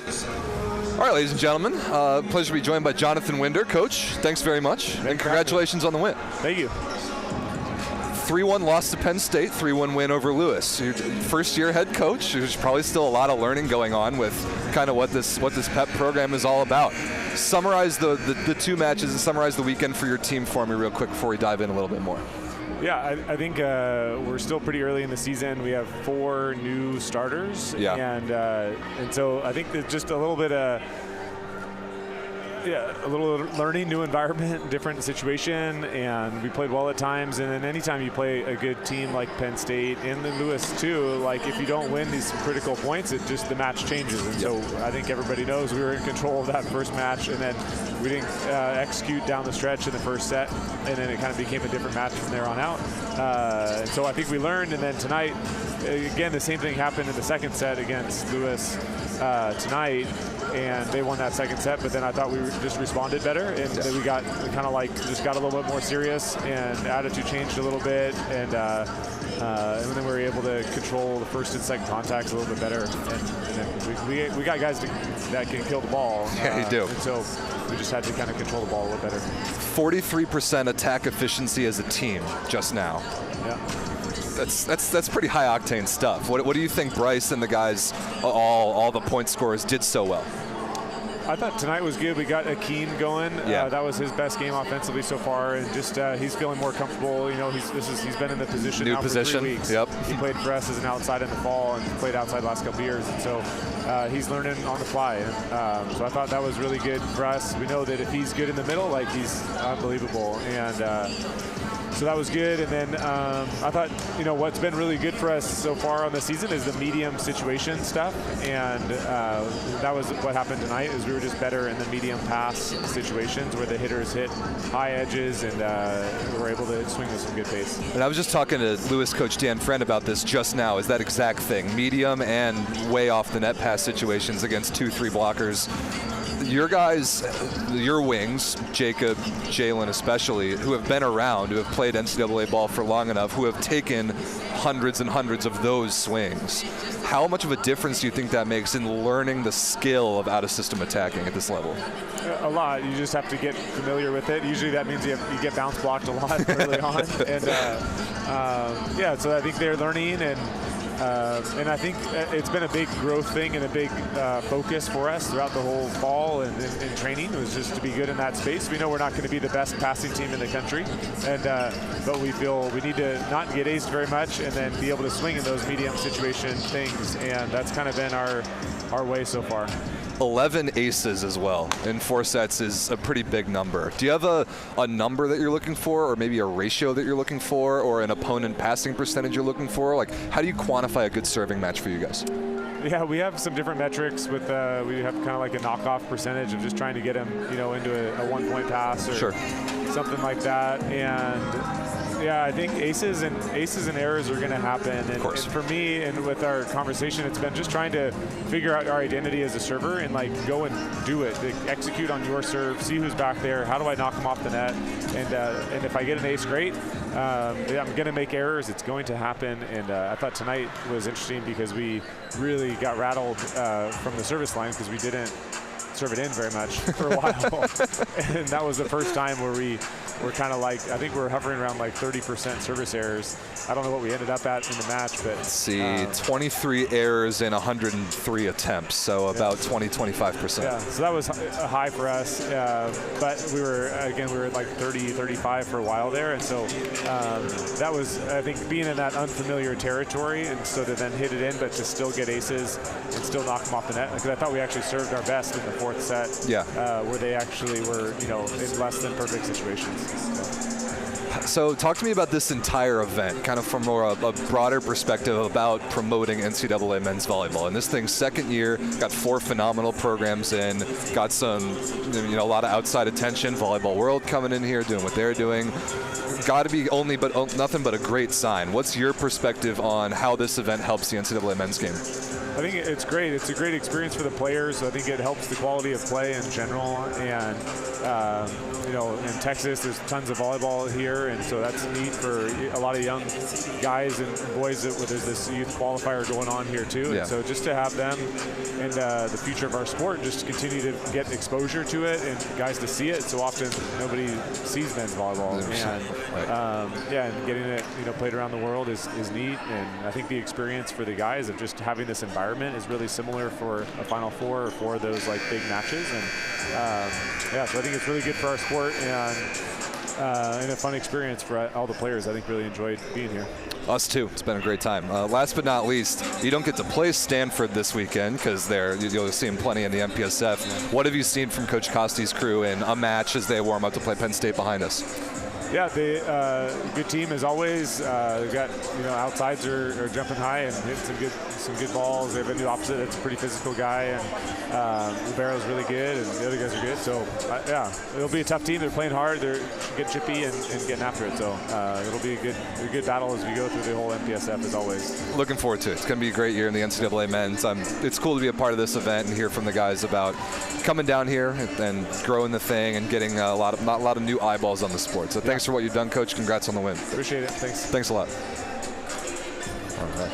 All right, ladies and gentlemen, pleasure to be joined by Jonathan Winder. Coach, thanks very much, and congratulations on the win. Thank you. 3-1 loss to Penn State, 3-1 win over Lewis. Your first-year head coach. There's probably still a lot of learning going on with kind of what this Pep program is all about. Summarize the two matches and summarize the weekend for your team for me real quick before we dive in a little bit more. Yeah, I think we're still pretty early in the season. We have 4 new starters, and so I think there's just a little bit of a little learning, new environment, different situation, and we played well at times. And then anytime you play a good team like Penn State and then Lewis too, like if you don't win these critical points, the match changes. And so I think everybody knows we were in control of that first match, and then we didn't execute down the stretch in the first set, and then it kind of became a different match from there on out. And so I think we learned, and then tonight, again, the same thing happened in the second set against Lewis tonight, and they won that second set, but then I thought we just responded better, and then we got kind of like just got a little bit more serious, and attitude changed a little bit, and then we were able to control the first and second contacts a little bit better, and then we got guys that can kill the ball. Yeah, you do. And so we just had to kind of control the ball a little better. 43% attack efficiency as a team just now. Yeah. That's pretty high octane stuff. What do you think Bryce and the guys, all the point scorers, did so well? I thought tonight was good. We got Akeem going. Yeah. That was his best game offensively so far, and just he's feeling more comfortable. You know, he's been in the position New now position. for 3 weeks. Yep. He played for us as an outside in the fall and played outside the last couple of years, and so he's learning on the fly. So I thought that was really good for us. We know that if he's good in the middle, like he's unbelievable, and so that was good. And then I thought, what's been really good for us so far on the season is the medium situation stuff. And that was what happened tonight, is we were just better in the medium pass situations where the hitters hit high edges, and we were able to swing with some good pace. And I was just talking to Lewis coach Dan Friend about this just now, is that exact thing. Medium and way off the net pass situations against 2-3 blockers. Your guys, your wings, Jacob, Jalen especially, who have been around, who have played NCAA ball for long enough, who have taken hundreds and hundreds of those swings. How much of a difference do you think that makes in learning the skill of out-of-system attacking at this level? A lot. You just have to get familiar with it. Usually that means you get bounce blocked a lot early on. And so I think they're learning, and I think it's been a big growth thing and a big focus for us throughout the whole fall and in training. It was just to be good in that space. We know we're not going to be the best passing team in the country, but we feel we need to not get aced very much and then be able to swing in those medium situation things, and that's kind of been our way so far. 11 aces as well in 4 sets is a pretty big number. Do you have a number that you're looking for, or maybe a ratio that you're looking for, or an opponent passing percentage you're looking for? Like, how do you quantify a good serving match for you guys? Yeah, we have some different metrics with, we have kind of like a knockoff percentage of just trying to get them, into a 1-point pass or something like that. And yeah, I think aces and errors are going to happen. And for me, and with our conversation, it's been just trying to figure out our identity as a server and like go and do it, execute on your serve, see who's back there, how do I knock them off the net, and if I get an ace, great. I'm going to make errors. It's going to happen. And I thought tonight was interesting because we really got rattled from the service line because we didn't serve it in very much for a while. And that was the first time where we were kind of like, I think we're hovering around like 30% service errors. I don't know what we ended up at in the match, but let's see, 23 errors in 103 attempts, so about 20-25%. Yeah, so that was a high for us, but we were at like 30, 35 for a while there, and so that was, I think, being in that unfamiliar territory, and so to then hit it in, but to still get aces and still knock them off the net, because I thought we actually served our best in the 4th set, where they actually were, in less than perfect situations. So talk to me about this entire event, kind of from a broader perspective about promoting NCAA men's volleyball. And this thing's 2nd year, got 4 phenomenal programs in, got some, a lot of outside attention, Volleyball World coming in here, doing what they're doing. Got to be nothing but a great sign. What's your perspective on how this event helps the NCAA men's game? I think it's great. It's a great experience for the players. I think it helps the quality of play in general. And in Texas, there's tons of volleyball here, and so that's neat for a lot of young guys and boys. There's this youth qualifier going on here too, and so just to have them and the future of our sport, just to continue to get exposure to it and guys to see it. So often nobody sees men's volleyball, and getting it played around the world is neat. And I think the experience for the guys of just having this environment is really similar for a Final Four or for those like big matches. And so I think it's really good for our sport and a fun experience for all the players. I think really enjoyed being here. Us too. It's been a great time. Last but not least, you don't get to play Stanford this weekend because you'll see them plenty in the MPSF. What have you seen from Coach Costi's crew in a match as they warm up to play Penn State behind us? Yeah, they good team as always. They've got outsides are jumping high and hitting some good balls. They have a new opposite that's a pretty physical guy, and Ribero's really good, and the other guys are good. So it'll be a tough team. They're playing hard. They're get chippy and getting after it. So it'll be a good battle as we go through the whole MPSF as always. Looking forward to it. It's going to be a great year in the NCAA men's. It's cool to be a part of this event and hear from the guys about coming down here and growing the thing and getting a lot of new eyeballs on the sport. So thanks for what you've done, Coach. Congrats on the win. Appreciate it. Thanks. Thanks a lot. All right.